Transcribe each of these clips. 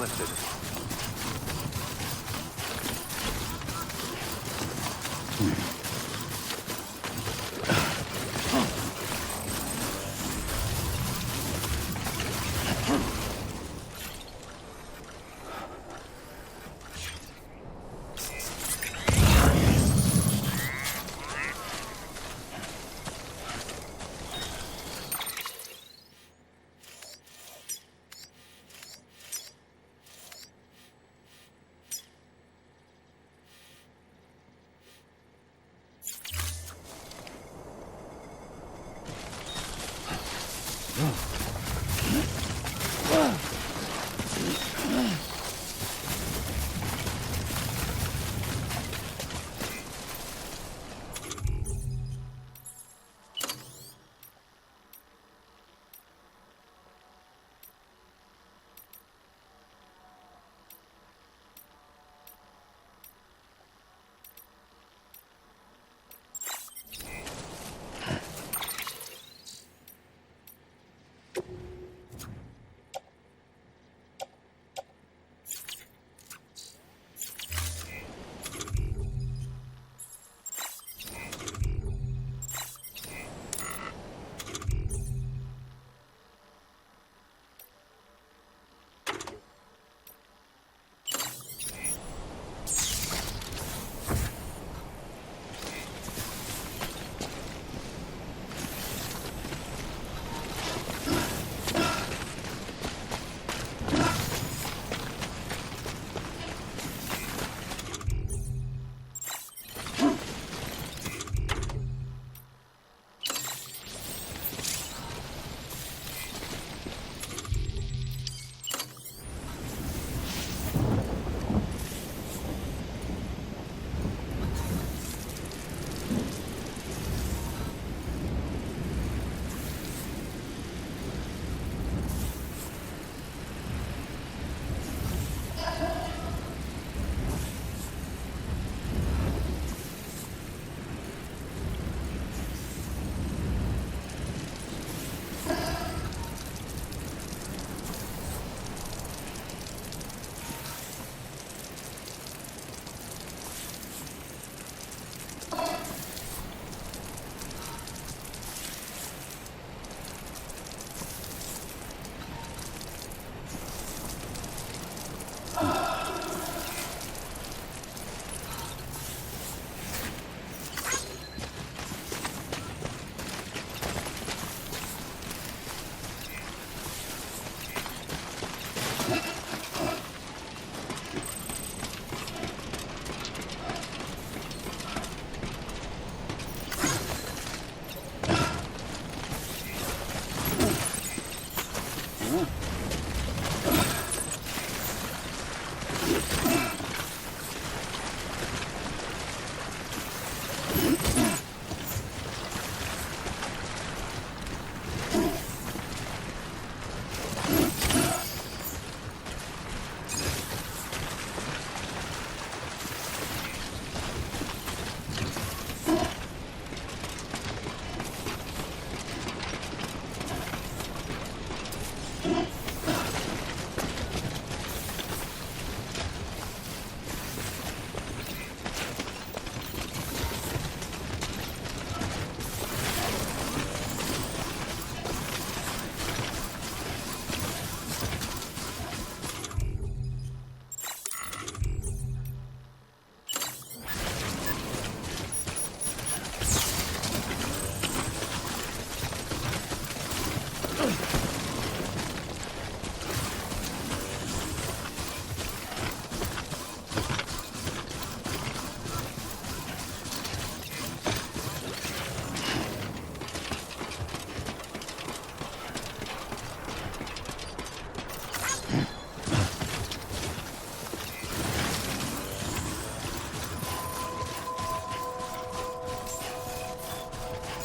lifted.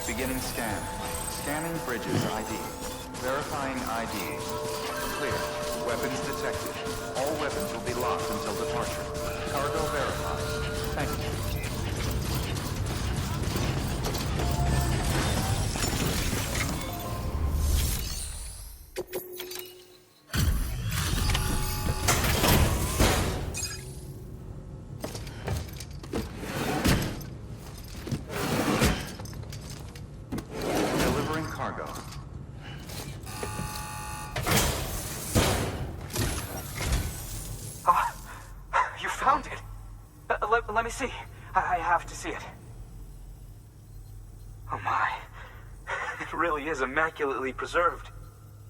Beginning scan. Scanning bridges ID. Verifying ID. Clear. Weapons detected. All weapons will be locked until departure. Cargo verified. Thank you. me see. I have to see it. Oh my. It really is immaculately preserved.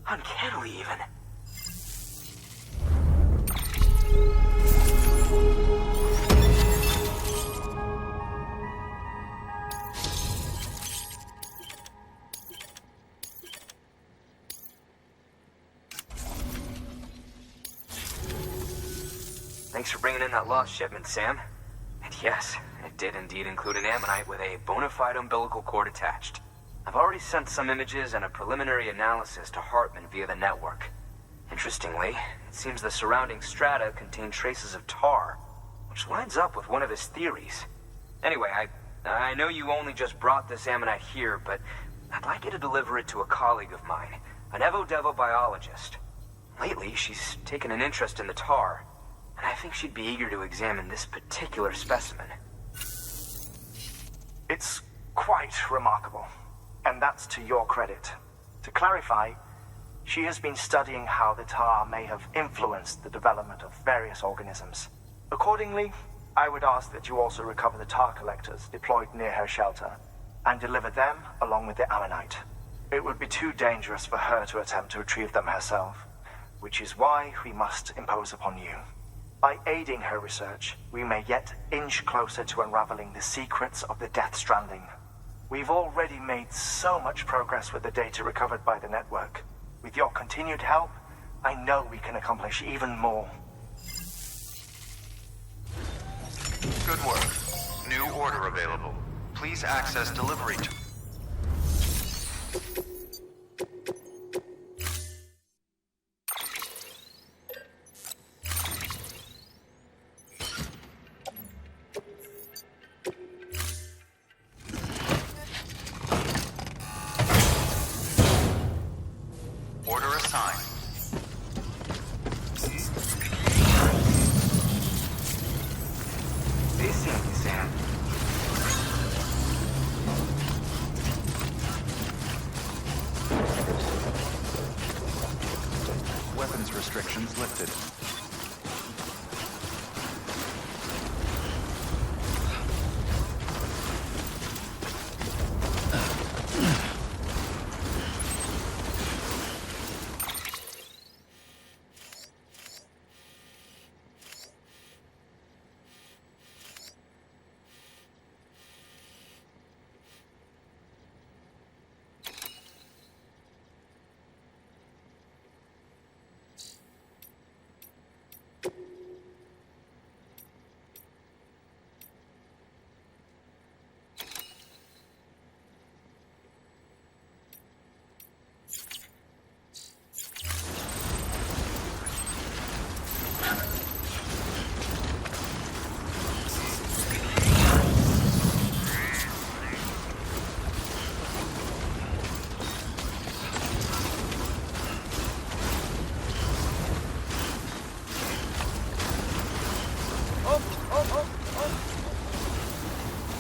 Uncannily, even. Thanks for bringing in that lost shipment, Sam. And yes, it did indeed include an ammonite with a bona fide umbilical cord attached. I've already sent some images and a preliminary analysis to Hartman via the network. Interestingly, it seems the surrounding strata contain traces of tar, which lines up with one of his theories. Anyway, I know you only just brought this ammonite here, but I'd like you to deliver it to a colleague of mine, an Evo-Devo biologist. Lately, she's taken an interest in the tar, and I think she'd be eager to examine this particular specimen. It's quite remarkable, and that's to your credit. To clarify, she has been studying how the tar may have influenced the development of various organisms. Accordingly, I would ask that you also recover the tar collectors deployed near her shelter, and deliver them along with the ammonite. It would be too dangerous for her to attempt to retrieve them herself, which is why we must impose upon you. By aiding her research, we may yet inch closer to unraveling the secrets of the Death Stranding. We've already made so much progress with the data recovered by the network. With your continued help, I know we can accomplish even more. Good work. New order available. Please access delivery to... Order assigned. They see me, Sam. Weapons restrictions lifted.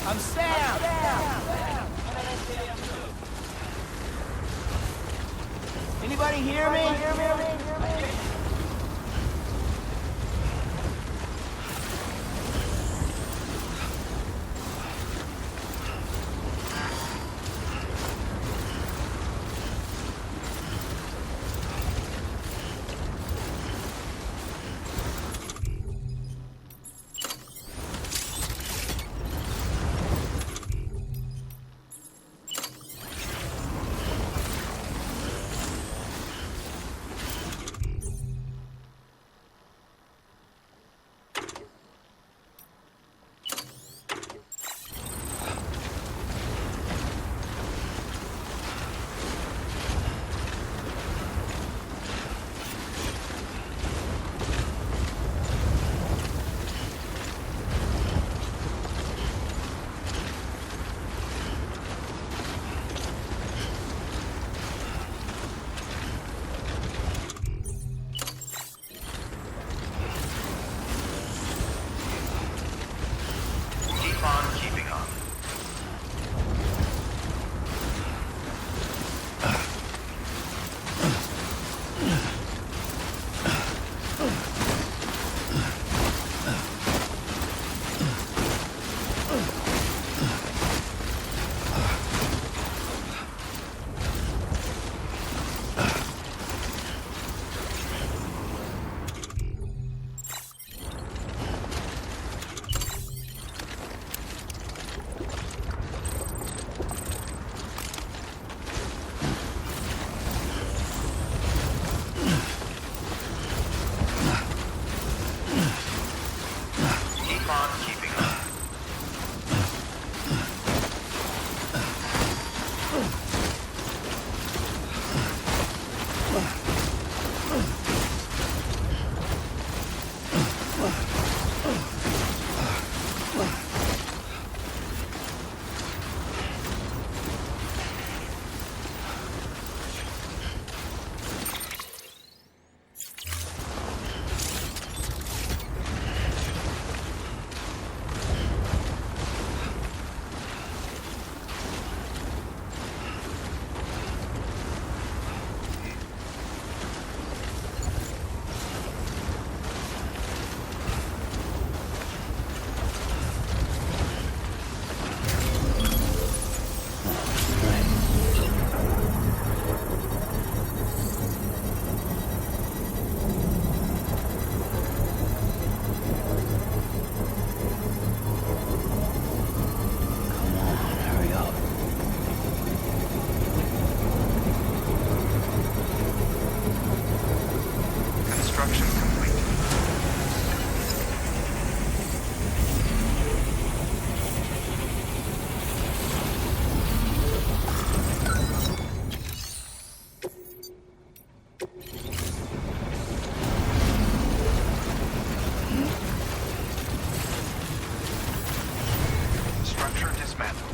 I'm Sam! Anybody hear me? structure dismantled.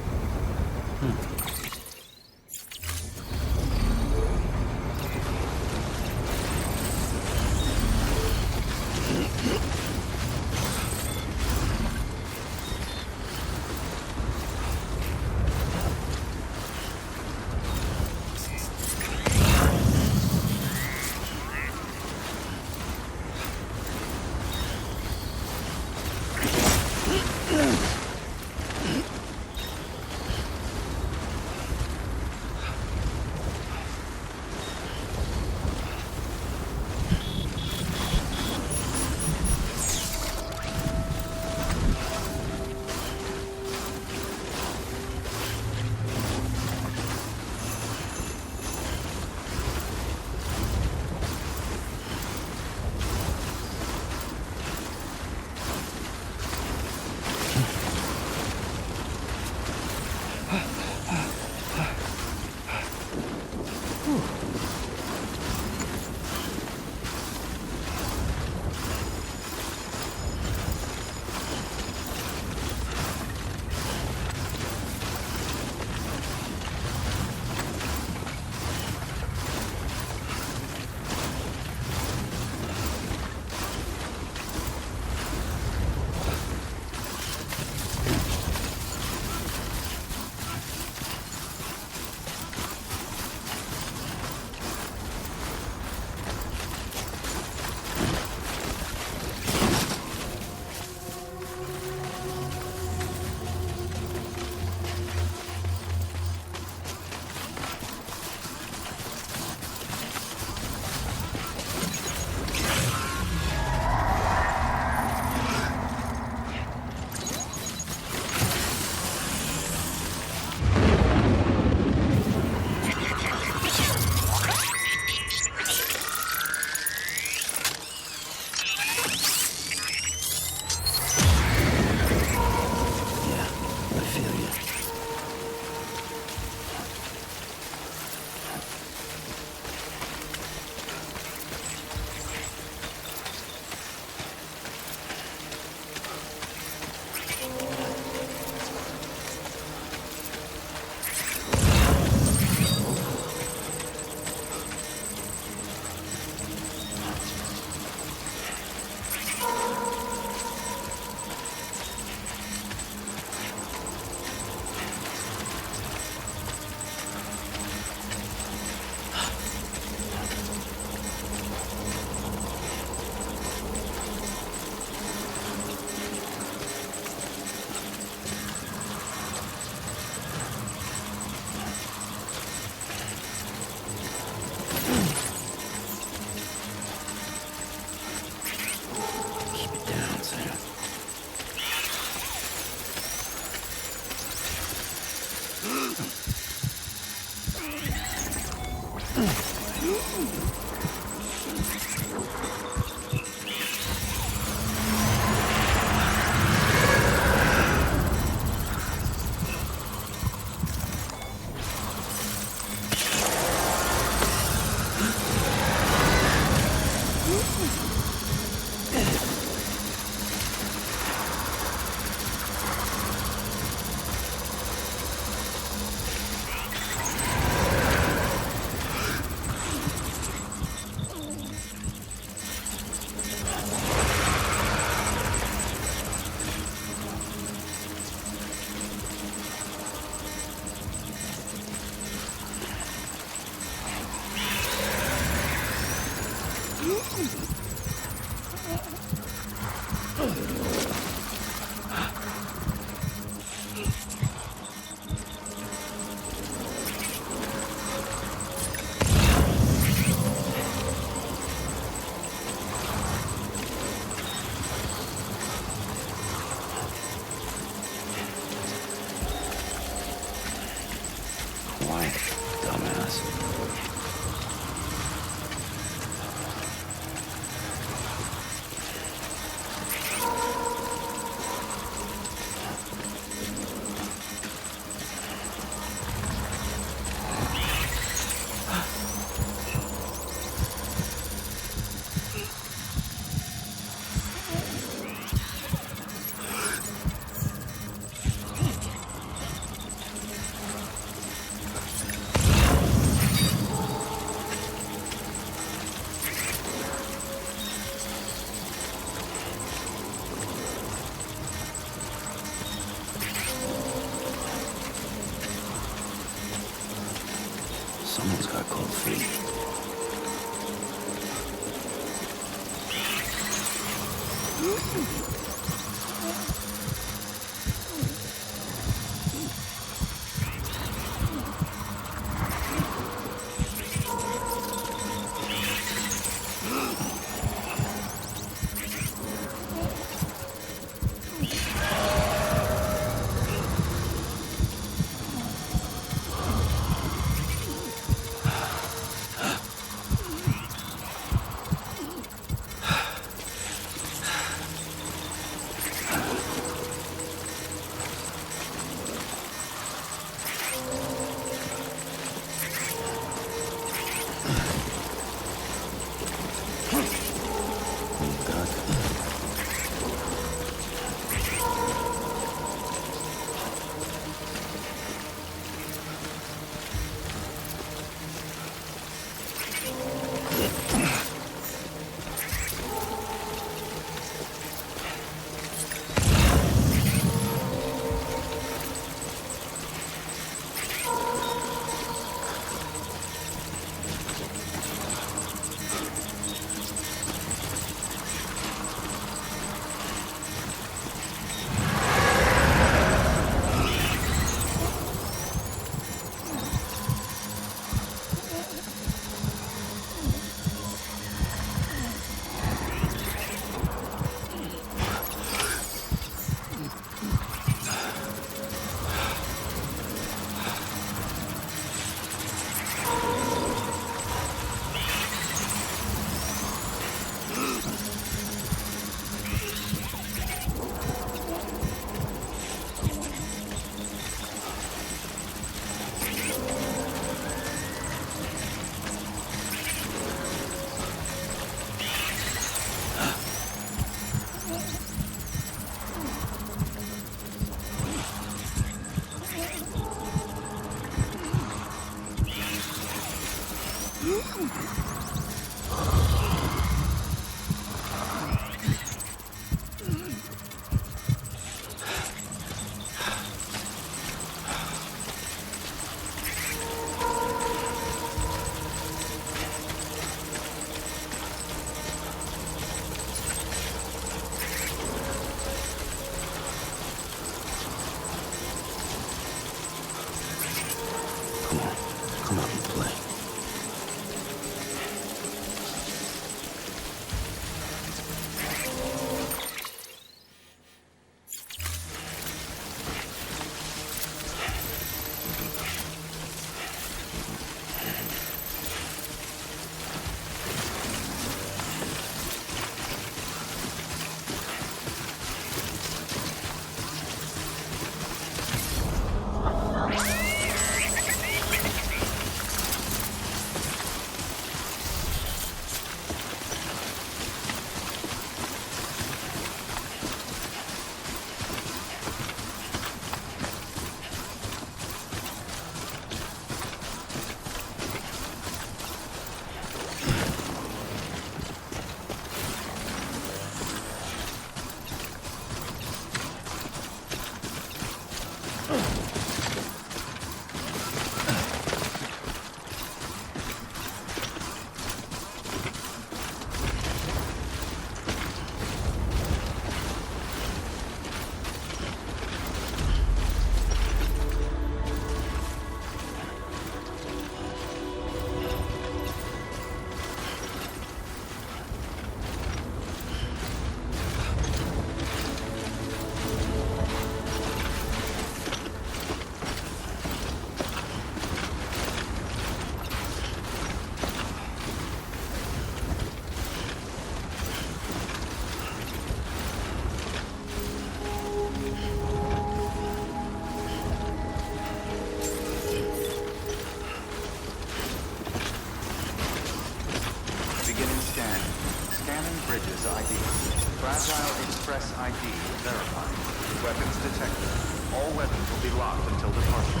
Fragile Express ID verified. Weapons detected. All weapons will be locked until departure.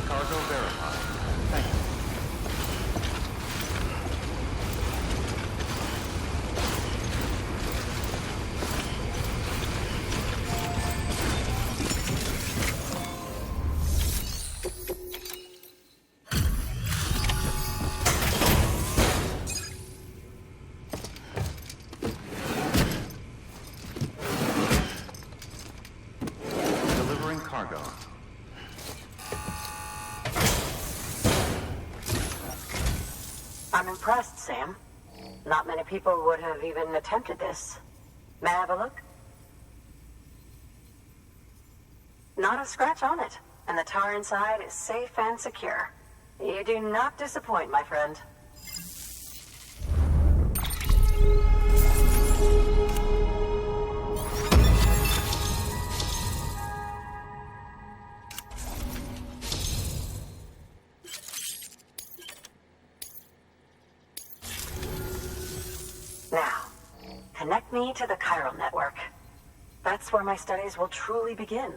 Cargo verified. Thank you. impressed, Sam. Not many people would have even attempted this. May I have a look? Not a scratch on it, and the tar inside is safe and secure. You do not disappoint, my friend. Now, connect me to the chiral network. That's where my studies will truly begin.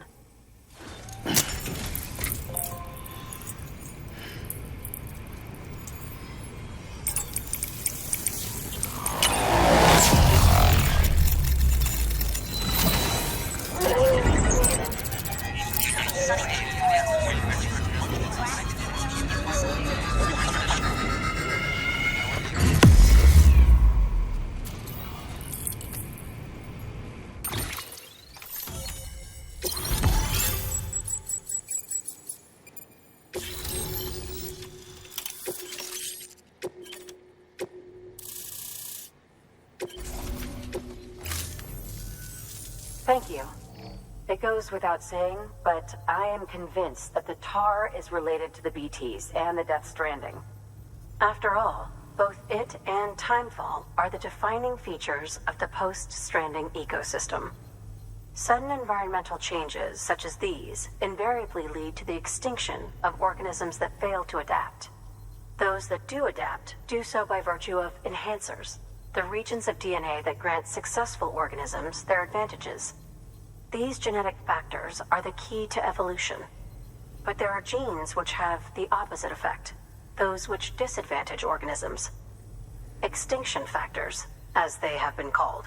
Thank you. It goes without saying, but I am convinced that the tar is related to the BTs and the Death Stranding. After all, both it and Timefall are the defining features of the post-Stranding ecosystem. Sudden environmental changes such as these invariably lead to the extinction of organisms that fail to adapt. Those that do adapt do so by virtue of enhancers, the regions of DNA that grant successful organisms their advantages. These genetic factors are the key to evolution. But there are genes which have the opposite effect, those which disadvantage organisms. Extinction factors, as they have been called.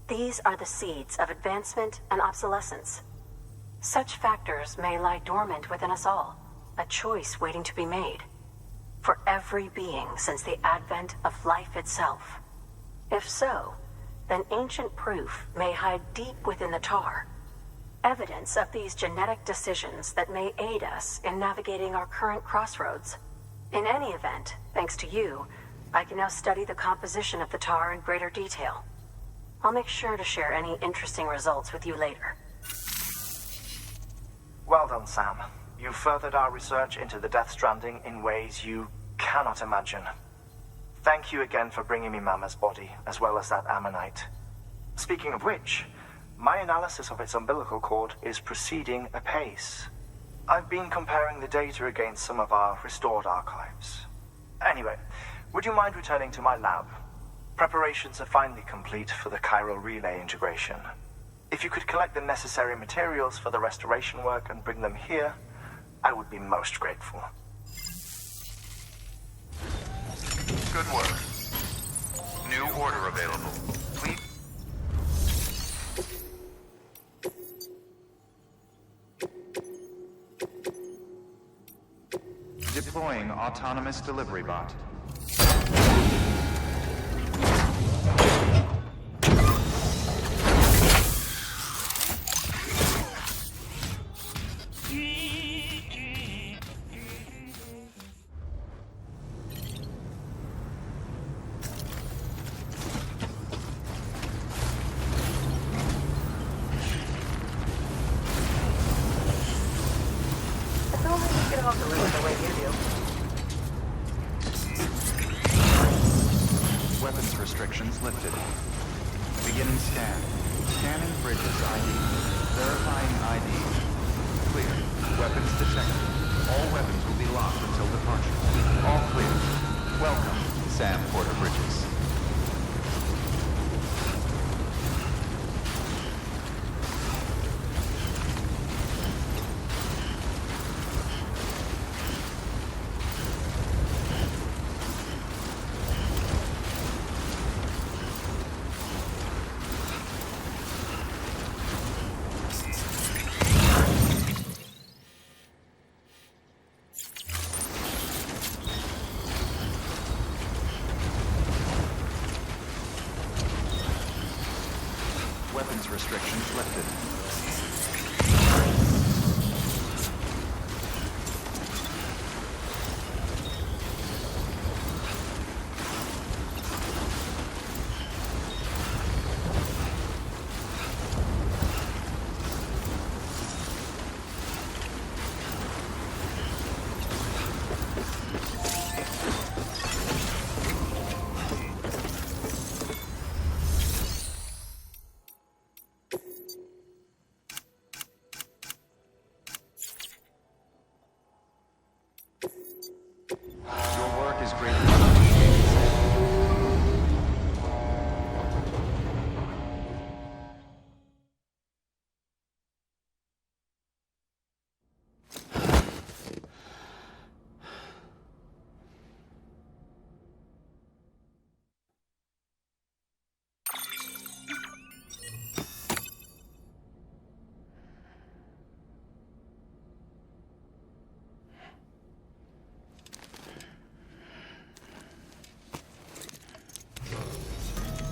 These are the seeds of advancement and obsolescence. Such factors may lie dormant within us all, a choice waiting to be made. For every being since the advent of life itself. If so, then ancient proof may hide deep within the tar. Evidence of these genetic decisions that may aid us in navigating our current crossroads. In any event, thanks to you, I can now study the composition of the tar in greater detail. I'll make sure to share any interesting results with you later. Well done, Sam. You furthered our research into the Death Stranding in ways you cannot imagine. Thank you again for bringing me Mama's body, as well as that ammonite. Speaking of which, my analysis of its umbilical cord is proceeding apace. I've been comparing the data against some of our restored archives. Anyway, would you mind returning to my lab? Preparations are finally complete for the chiral relay integration. If you could collect the necessary materials for the restoration work and bring them here, I would be most grateful. Good work. New order available. Please. Deploying autonomous delivery bot. Weapons restrictions lifted. Beginning scan. Scanning bridges ID. Verifying ID. Clear. Weapons detected. All weapons will be locked until departure. All clear. Welcome, Sam Porter Bridges. Weapons restrictions lifted.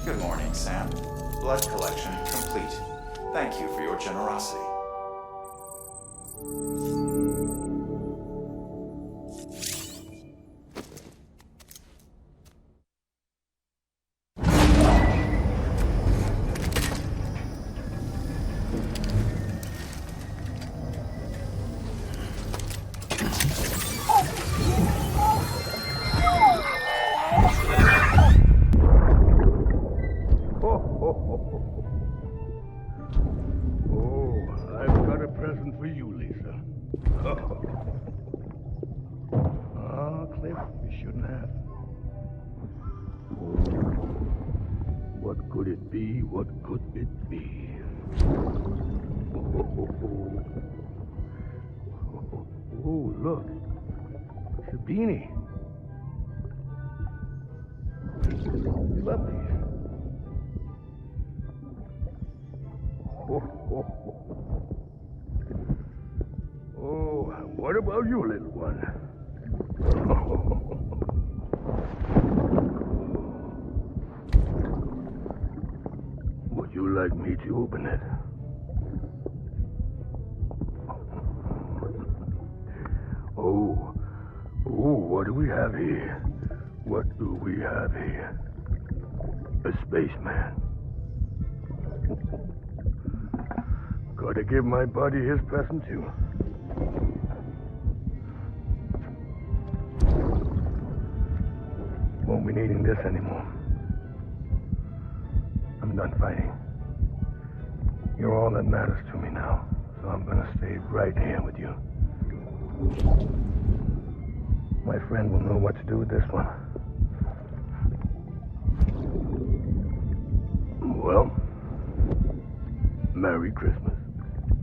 Good morning, Sam. Blood collection complete. Thank you for your generosity. What could it be? What could it be? Oh, look. It's a beanie. You love these. Oh, what about you, little one? Would you like me to open it? Oh, what do we have here? What do we have here? A spaceman. Gotta give my buddy his present too. Won't be needing this anymore. I'm done fighting. You're all that matters to me now, so I'm gonna stay right here with you. My friend will know what to do with this one. Well, Merry Christmas.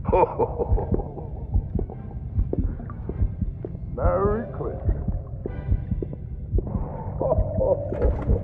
Ho, ho, ho, ho. Merry Christmas. Ho, ho, ho, ho.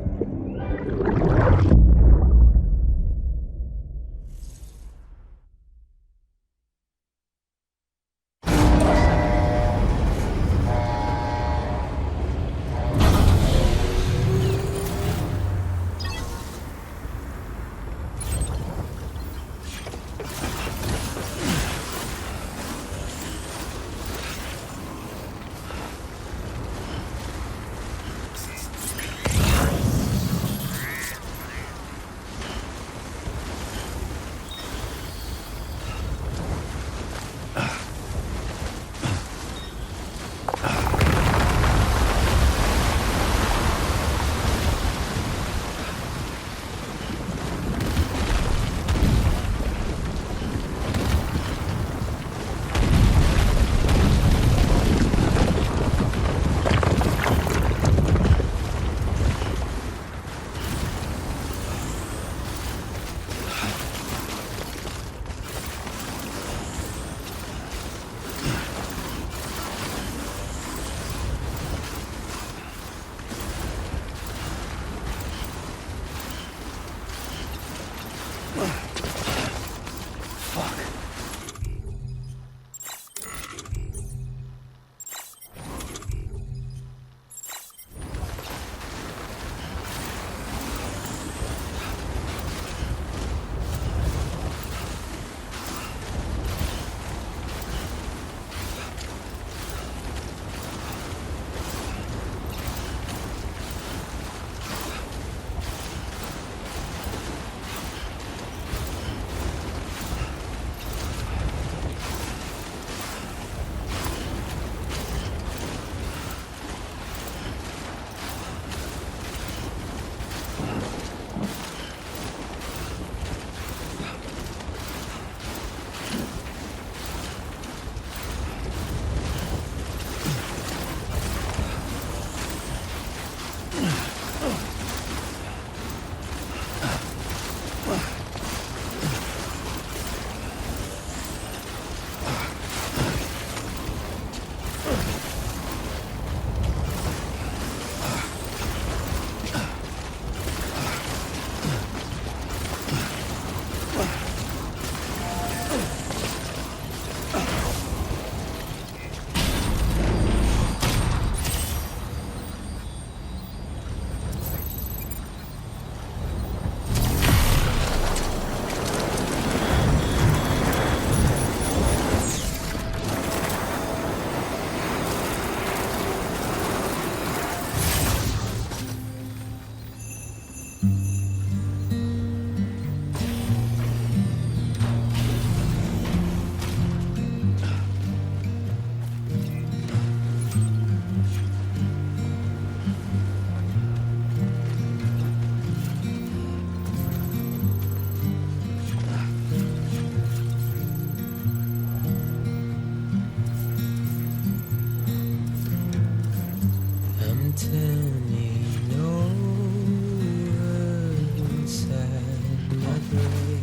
break.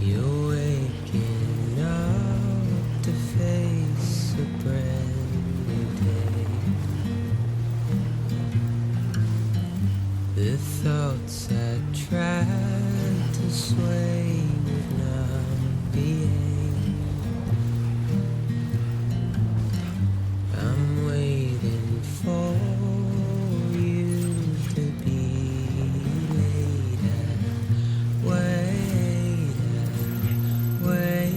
You're waking up to face a brand new day. The thoughts I tried to sway would not behave. I'm waiting for you to be later. Wait, wait.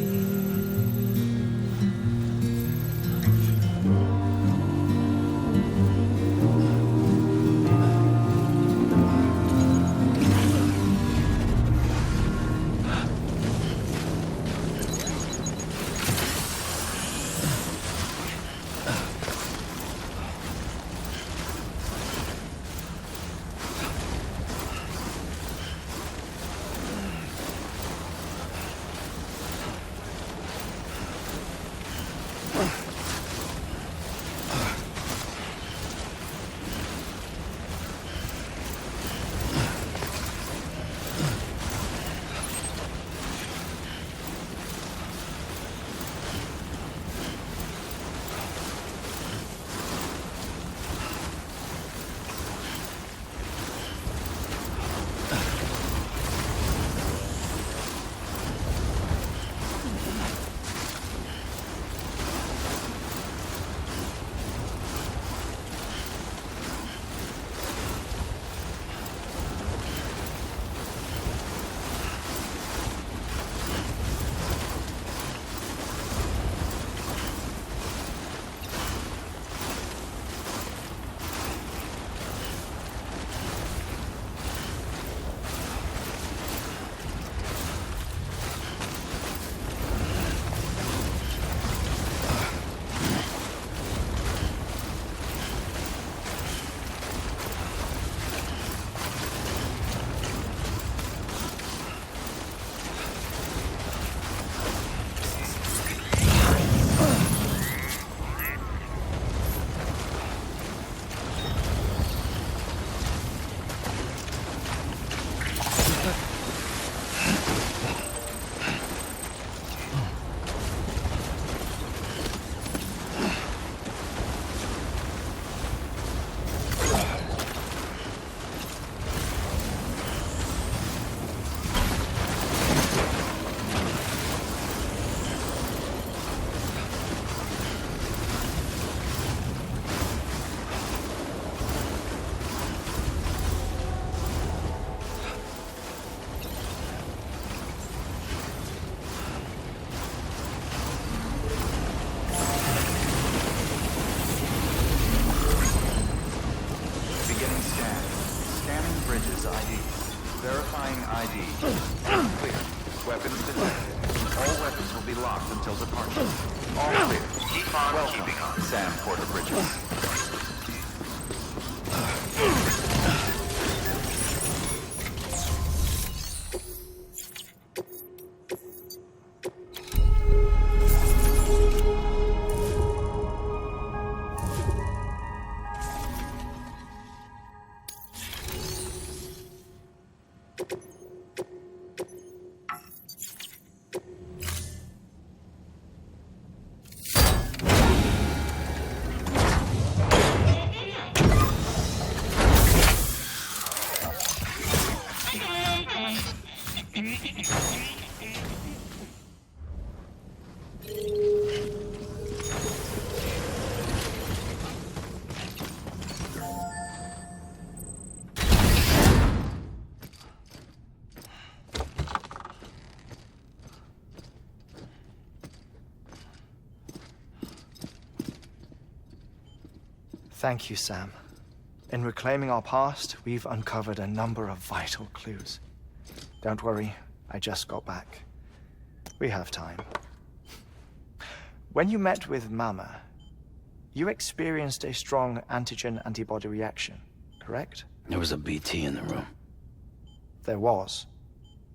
Verifying ID. Clear. Weapons detected. All weapons will be locked until departure. All clear. Keep on keeping on. Sam Porter Bridges. Thank you, Sam. In reclaiming our past, we've uncovered a number of vital clues. Don't worry, I just got back. We have time. When you met with Mama, you experienced a strong antigen-antibody reaction, correct? There was a BT in the room. There was,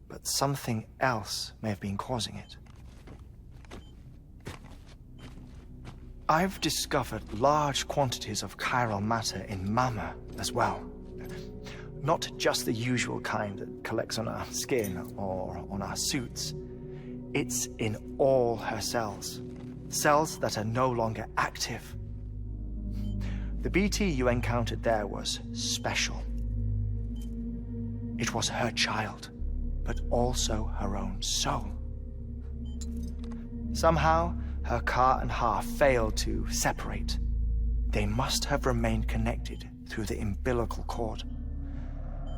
but something else may have been causing it. I've discovered large quantities of chiral matter in Mama as well. Not just the usual kind that collects on our skin or on our suits. It's in all her cells. Cells that are no longer active. The BT you encountered there was special. It was her child, but also her own soul. Somehow, her car and half failed to separate. They must have remained connected through the umbilical cord.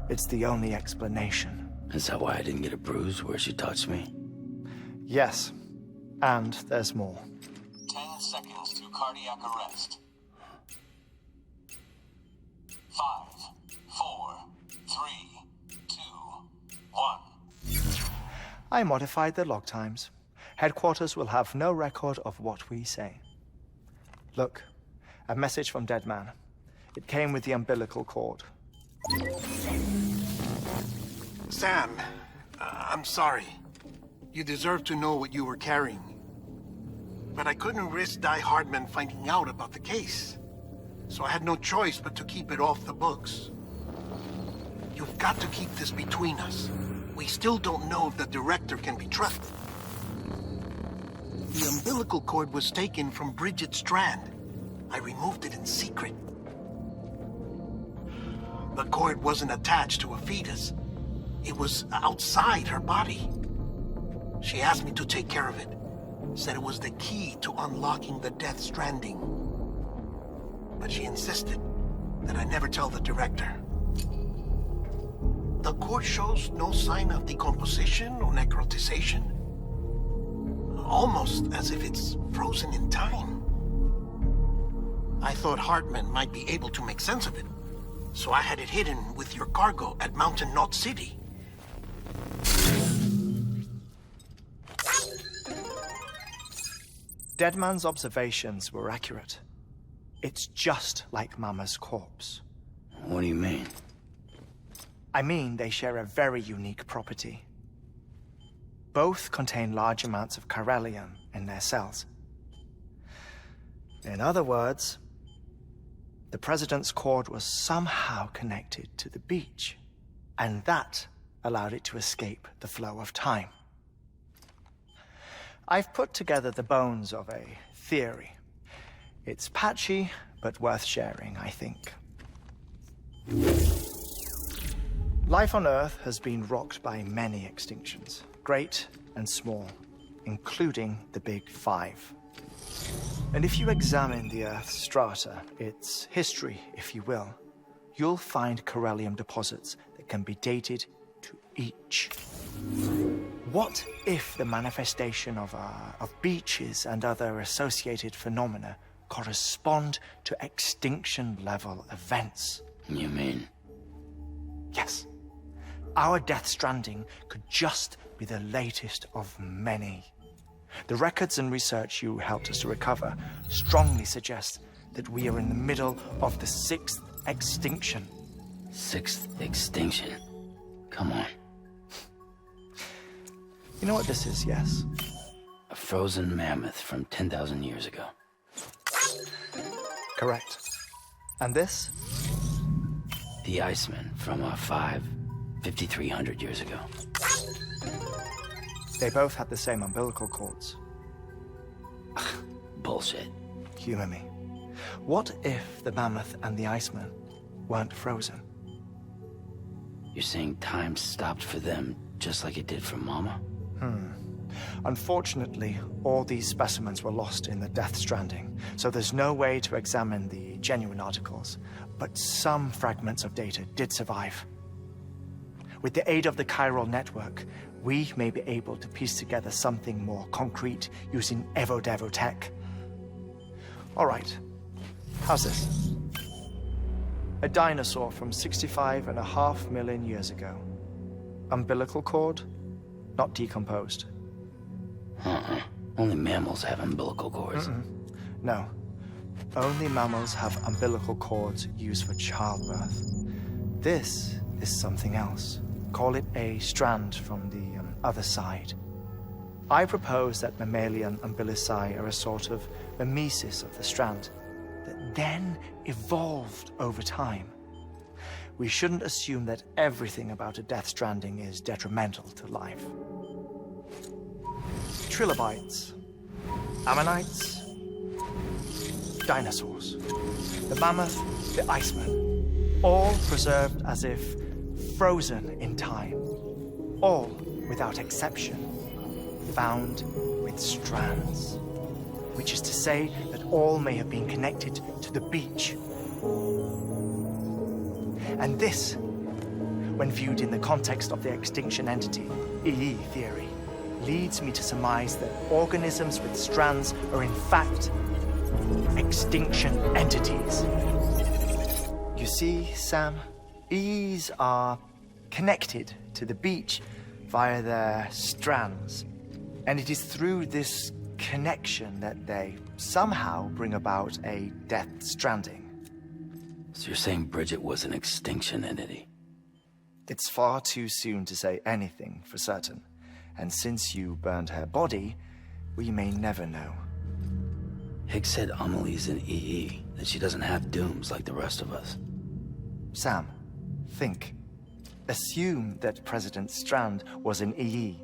It's the only explanation. Is that why I didn't get a bruise where she touched me? Yes, and there's more. 10 seconds to cardiac arrest. 5, 4, 3, 2, 1. I modified the log times. Headquarters will have no record of what we say. Look, a message from Dead Man. It came with the umbilical cord. Sam, I'm sorry. You deserve to know what you were carrying. But I couldn't risk Di Hardman finding out about the case. So I had no choice but to keep it off the books. You've got to keep this between us. We still don't know if the director can be trusted. The umbilical cord was taken from Bridget Strand. I removed it in secret. The cord wasn't attached to a fetus. It was outside her body. She asked me to take care of it. Said it was the key to unlocking the Death Stranding. But she insisted that I never tell the director. The cord shows no sign of decomposition or necrotization. Almost as if it's frozen in time. I thought Hartman might be able to make sense of it. So I had it hidden with your cargo at Mountain Knot City. Deadman's observations were accurate. It's just like Mama's corpse. What do you mean? I mean, they share a very unique property. Both contain large amounts of chiralium in their cells. In other words, the President's cord was somehow connected to the beach, and that allowed it to escape the flow of time. I've put together the bones of a theory. It's patchy, but worth sharing, I think. Life on Earth has been rocked by many extinctions, great and small, including the Big Five. And if you examine the Earth's strata, its history, if you will, you'll find chiralium deposits that can be dated to each. What if the manifestation of beaches and other associated phenomena correspond to extinction-level events? You mean? Yes. Our Death Stranding could just be the latest of many. The records and research you helped us to recover strongly suggest that we are in the middle of the 6th extinction. 6th extinction? Come on. You know what this is, yes? A frozen mammoth from 10,000 years ago. Correct. And this? The Iceman from 5,300 years ago. They both had the same umbilical cords. Bullshit. Humor me. What if the mammoth and the Iceman weren't frozen? You're saying time stopped for them just like it did for Mama? Unfortunately, all these specimens were lost in the Death Stranding, so there's no way to examine the genuine articles. But some fragments of data did survive. With the aid of the chiral network, we may be able to piece together something more concrete using Evo-Devo tech. All right, how's this? A dinosaur from 65.5 million years ago. Umbilical cord, not decomposed. Only mammals have umbilical cords. No, only mammals have umbilical cords used for childbirth. This is something else. Call it a strand from the other side. I propose that mammalian umbilici are a sort of mimesis of the strand that then evolved over time. we shouldn't assume that everything about a Death Stranding is detrimental to life. Trilobites, ammonites, dinosaurs, the mammoth, the iceman, all preserved as if frozen in time, all, without exception, found with strands, which is to say that all may have been connected to the beach. And this, when viewed in the context of the extinction entity, EE theory, leads me to surmise that organisms with strands are in fact extinction entities. You see, Sam, EEs are connected to the beach via their strands. And it is through this connection that they somehow bring about a Death Stranding. So you're saying Bridget was an extinction entity? It's far too soon to say anything for certain. And since you burned her body, we may never know. Higgs said Amelie's an EE, that she doesn't have dooms like the rest of us. Sam, think. Assume that President Strand was an EE.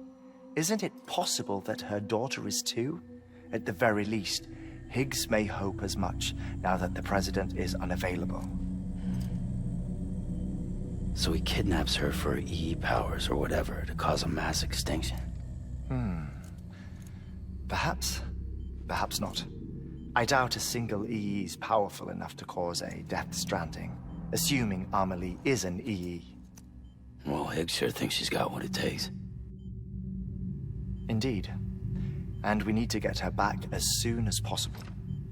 Isn't it possible that her daughter is too? At the very least, Higgs may hope as much now that the president is unavailable. So he kidnaps her for EE powers or whatever to cause a mass extinction. Perhaps. Perhaps not. I doubt a single EE is powerful enough to cause a Death Stranding, assuming Amelie is an EE. Well, Higgs sure thinks she's got what it takes. Indeed. And we need to get her back as soon as possible.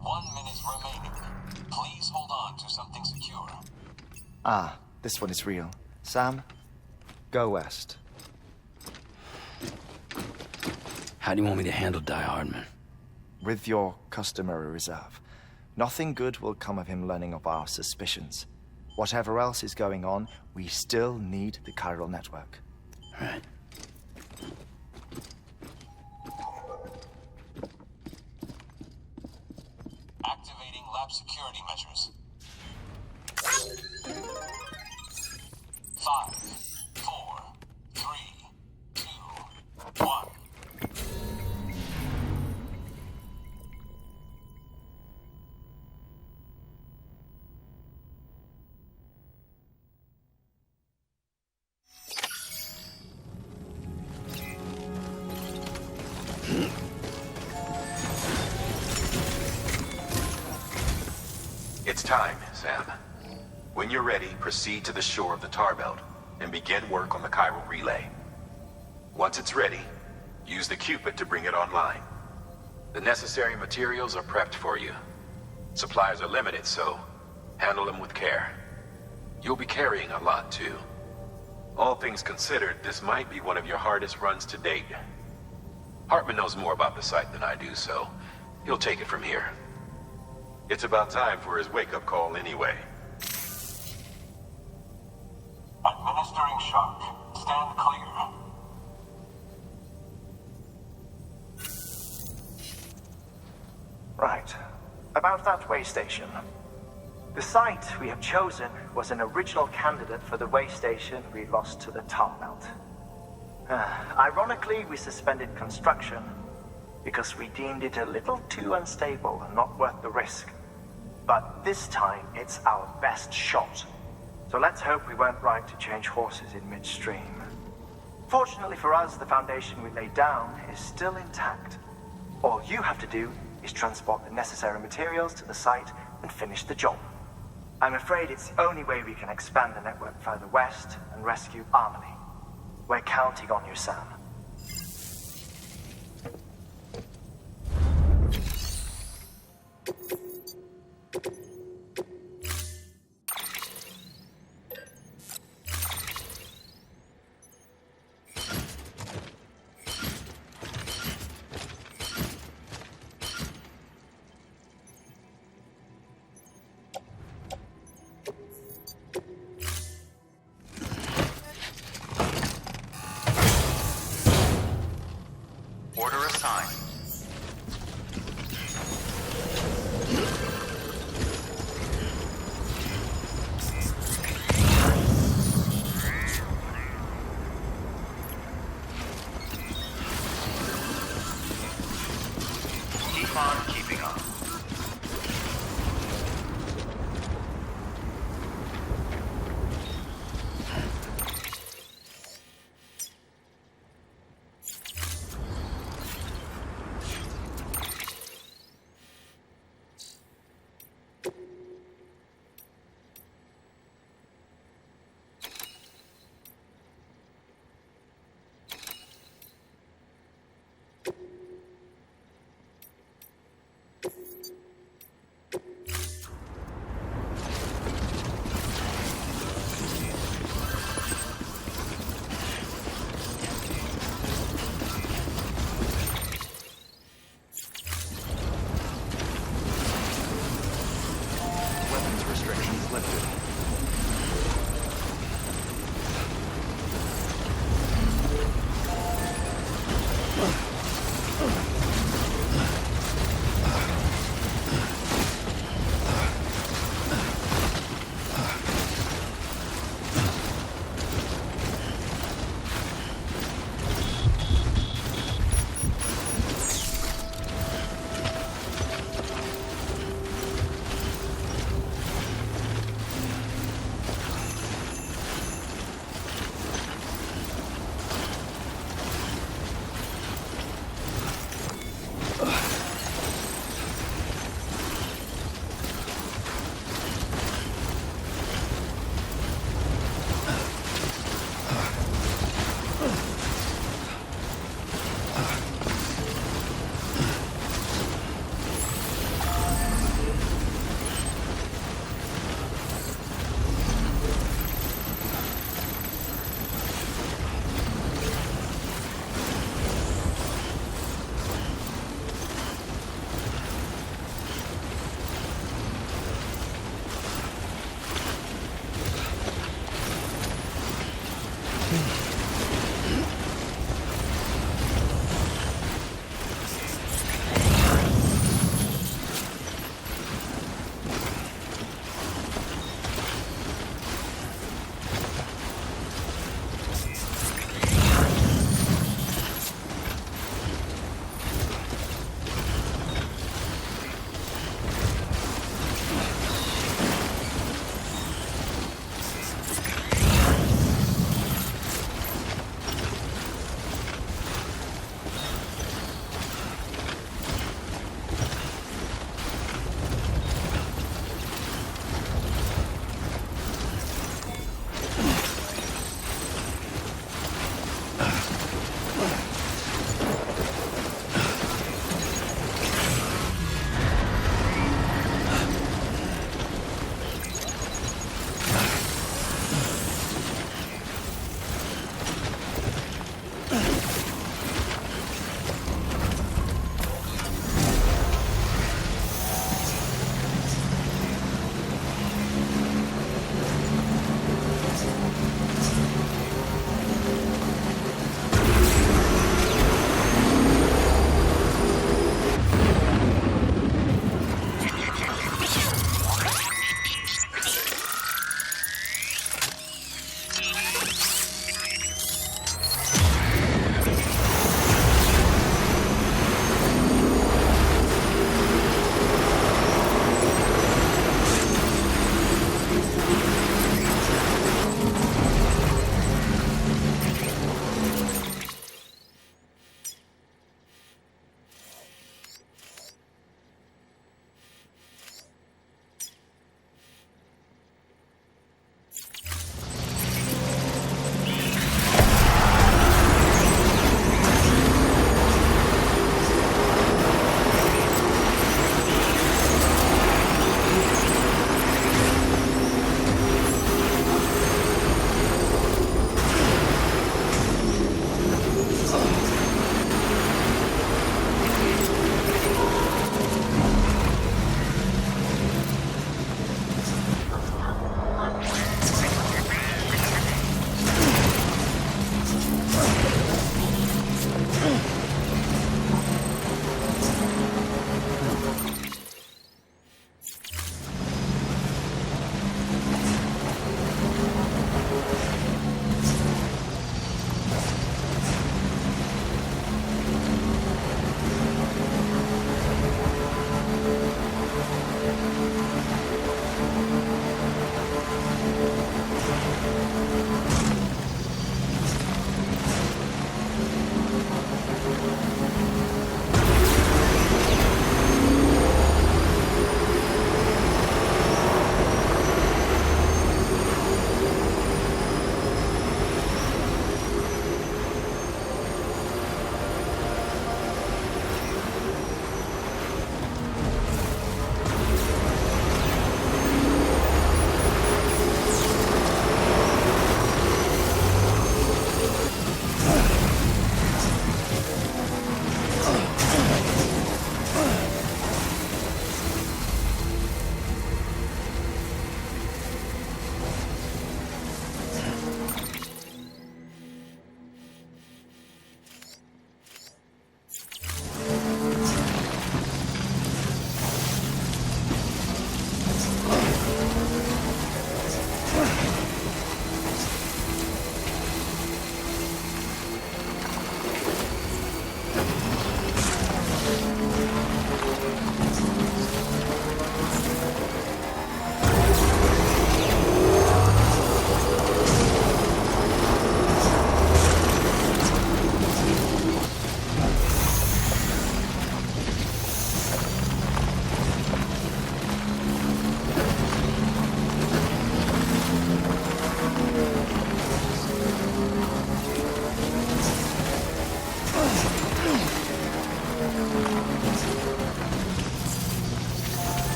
1 minute remaining. Please hold on to something secure. Ah, this one is real. Sam, go west. How do you want me to handle Die Hardman? With your customary reserve. Nothing good will come of him learning of our suspicions. Whatever else is going on, we still need the chiral network. Right. Activating lab security measures. 5, 4, 3, 2, 1. It's time, Sam. When you're ready, proceed to the shore of the tar belt and begin work on the chiral relay. Once it's ready, use the Cupid to bring it online. The necessary materials are prepped for you. Supplies are limited, so handle them with care. You'll be carrying a lot, too. All things considered, this might be one of your hardest runs to date. Hartman knows more about the site than I do, so he'll take it from here. It's about time for his wake-up call anyway. Administering shock. Stand clear. Right. About that way station. The site we have chosen was an original candidate for the way station we lost to the tar belt. Ironically, we suspended construction because we deemed it a little too unstable and not worth the risk. But this time, it's our best shot. So let's hope we weren't right to change horses in midstream. Fortunately for us, the foundation we laid down is still intact. All you have to do is transport the necessary materials to the site and finish the job. I'm afraid it's the only way we can expand the network further west and rescue Amelie. We're counting on you, Sam. Order assigned.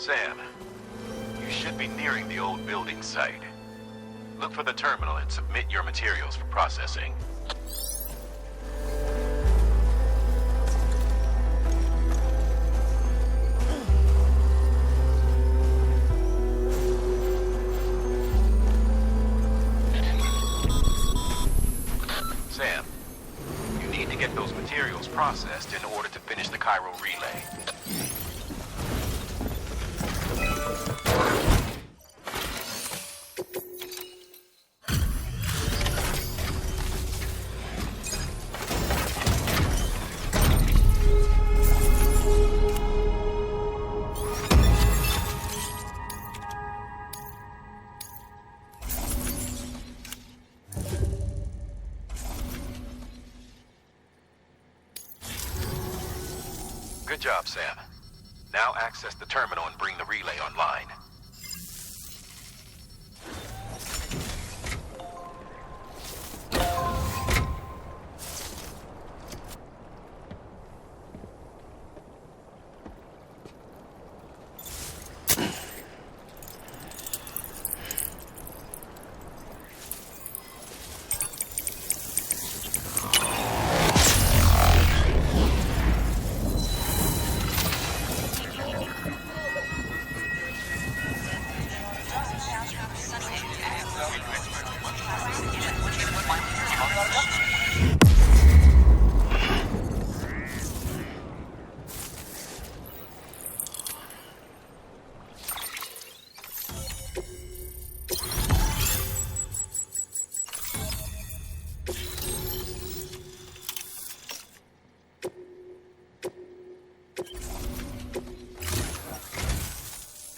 Sam, you should be nearing the old building site. Look for the terminal and submit your materials for processing. Sam, you need to get those materials processed in order to finish the Cairo relay. Good job, Sam. Now access the terminal and bring the relay online.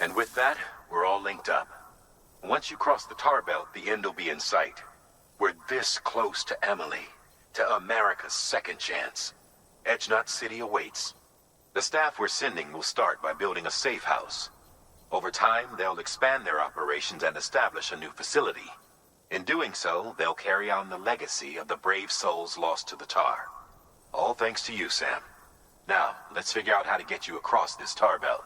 And with that, we're all linked up. Once you cross the tar belt, the end will be in sight. We're this close to Emily, to America's second chance. Edgenut City awaits. The staff we're sending will start by building a safe house. Over time, they'll expand their operations and establish a new facility. In doing so, they'll carry on the legacy of the brave souls lost to the tar. All thanks to you, Sam. Now, let's figure out how to get you across this tar belt.